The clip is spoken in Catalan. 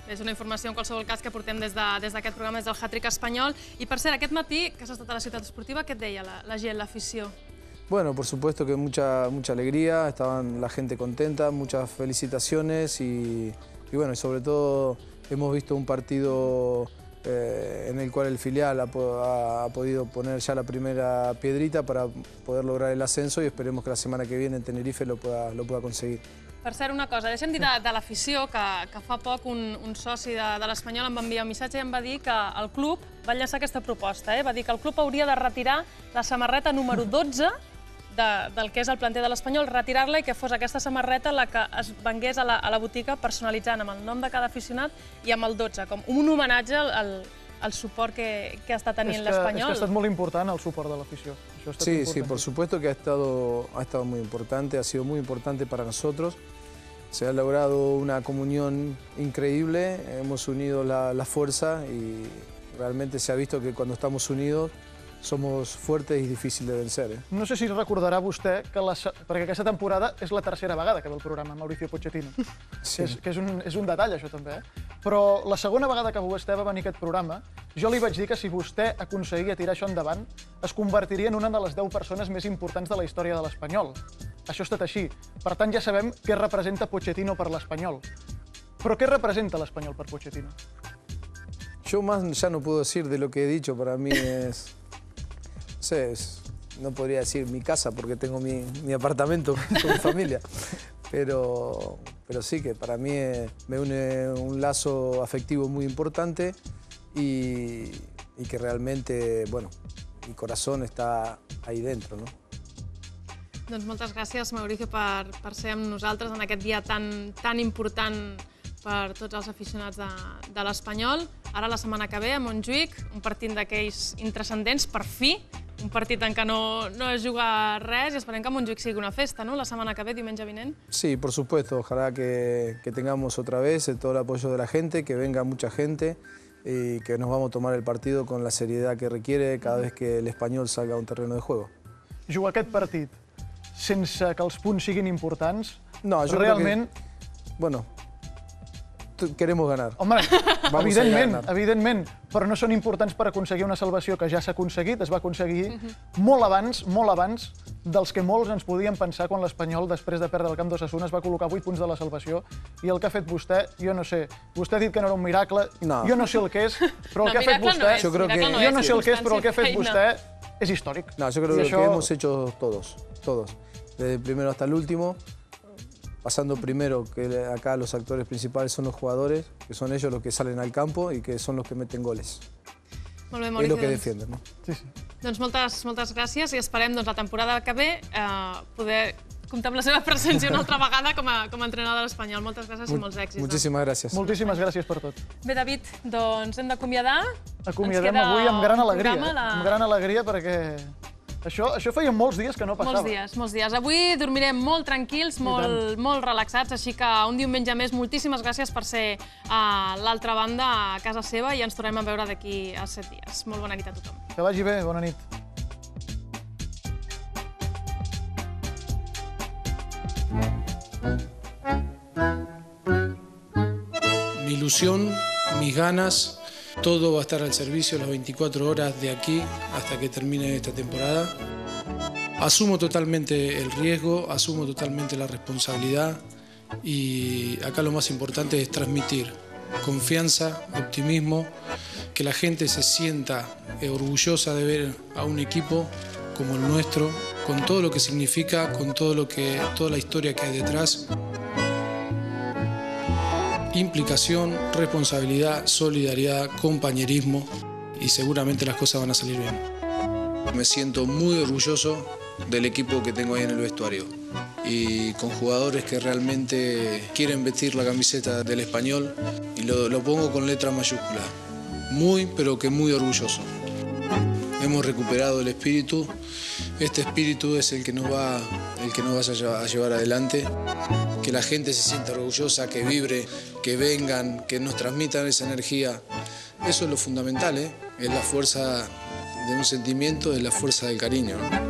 És una informació, en qualsevol cas, que portem des d'aquest programa, des del Hat-Trick espanyol. I, per cert, aquest matí, que has estat a la ciutat esportiva, què et deia la gent, l'afició? Bueno, por supuesto que mucha alegría, estaban la gente contenta, muchas felicitaciones y bueno, sobre todo hemos visto un partido en el cual el filial ha podido poner ya la primera piedrita para poder lograr el ascenso y esperemos que la semana que viene en Tenerife lo pueda conseguir. Per cert, una cosa, deixa'm dir de l'afició, que fa poc un soci de l'Espanyol em va enviar un missatge i em va dir que el club va llançar aquesta proposta, va dir que el club hauria de retirar la samarreta número 12 del que és el planter de l'Espanyol, retirar-la i que fos aquesta samarreta la que es vengués a la botiga personalitzant amb el nom de cada aficionat i amb el 12, com un homenatge al suport que està tenint l'Espanyol. És que ha estat molt important el suport de l'afició. Sí, sí, por supuesto que ha estado muy importante, ha sido muy importante para nosotros. Se ha logrado una comunión increíble, hemos unido la fuerza y realmente se ha visto que cuando estamos unidos somos fuertes i difícils de vencer. No sé si recordarà vostè que perquè aquesta temporada és la tercera vegada que ve el programa Mauricio Pochettino. Sí. Que és un detall, això també. Però la segona vegada que vostè va venir a aquest programa, jo li vaig dir que si vostè aconseguia tirar això endavant, es convertiria en una de les 10 persones més importants de la història de l'Espanyol. Això ha estat així. Per tant, ja sabem què representa Pochettino per l'Espanyol. Però què representa l'Espanyol per Pochettino? Yo más ya no puedo decir de lo que he dicho, para mí es... No podría decir mi casa porque tengo mi apartamento con mi familia, pero sí que para mí me une un lazo afectivo muy importante y que realmente, bueno, mi corazón está ahí dentro, ¿no? Doncs moltes gràcies, Mauricio, per ser amb nosaltres en aquest dia tan important per tots els aficionats de l'Espanyol. Ara, la setmana que ve, a Montjuïc, un partit d'aquells intranscendents, per fi, un partit en què no es juga res, i esperem que a Montjuïc sigui una festa, ¿no?, la setmana que ve, diumenge vinent. Sí, por supuesto, ojalá que tengamos otra vez todo el apoyo de la gente, que venga mucha gente y que nos vamos a tomar el partido con la seriedad que requiere cada vez que el Espanyol salga a un terreno de juego. Jugar aquest partit sense que els punts siguin importants, no, yo realment... Creo que, bueno, queremos ganar. Home, evidentment, però no són importants per aconseguir una salvació que ja s'ha aconseguit, es va aconseguir molt abans dels que molts ens podíem pensar quan l'Espanyol, després de perdre el camp d'Osasuna, es va col·locar 8 punts de la salvació, i el que ha fet vostè, jo no sé, vostè ha dit que no era un miracle, jo no sé el que és, però el que ha fet vostè... Jo no sé el que és, però el que ha fet vostè és històric. No, yo creo que lo que hemos hecho todos, desde el primero hasta el último, pasando primero que acá los actores principales son los jugadores, que son ellos los que salen al campo y que son los que meten goles. Molt bé, Mauricio. És el que defienden, ¿no? Sí, sí. Doncs moltes gràcies i esperem la temporada que ve poder comptar amb la seva presència una altra vegada com a entrenador de l'Espanyol. Moltes gràcies i molts èxits. Moltíssimes gràcies. Moltíssimes gràcies per tot. Bé, David, doncs hem d'acomiadar. Acomiadem avui amb gran alegria, perquè això feia molts dies que no passava. Molts dies. Avui dormirem molt tranquils, molt relaxats, així que un diumenge més, moltíssimes gràcies per ser a l'altra banda, a casa seva, i ens tornem a veure d'aquí a 7 dies. Molt bona nit a tothom. Que vagi bé, bona nit. Mi ilusión, mis ganas, todo va a estar al servicio las 24 horas de aquí hasta que termine esta temporada. Asumo totalmente el riesgo, asumo totalmente la responsabilidad y acá lo más importante es transmitir confianza, optimismo, que la gente se sienta orgullosa de ver a un equipo como el nuestro, con todo lo que significa, con toda la historia que hay detrás. Implicación, responsabilidad, solidaridad, compañerismo y seguramente las cosas van a salir bien. Me siento muy orgulloso del equipo que tengo ahí en el vestuario y con jugadores que realmente quieren vestir la camiseta del Espanyol y lo pongo con letra mayúscula. Muy, pero que muy orgulloso. Hemos recuperado el espíritu. Este espíritu es el que nos va a llevar adelante. Que la gente se sienta orgullosa, que vibre, que vengan, que nos transmitan esa energía. Eso es lo fundamental, ¿eh? Es la fuerza de un sentimiento, es la fuerza del cariño, ¿no?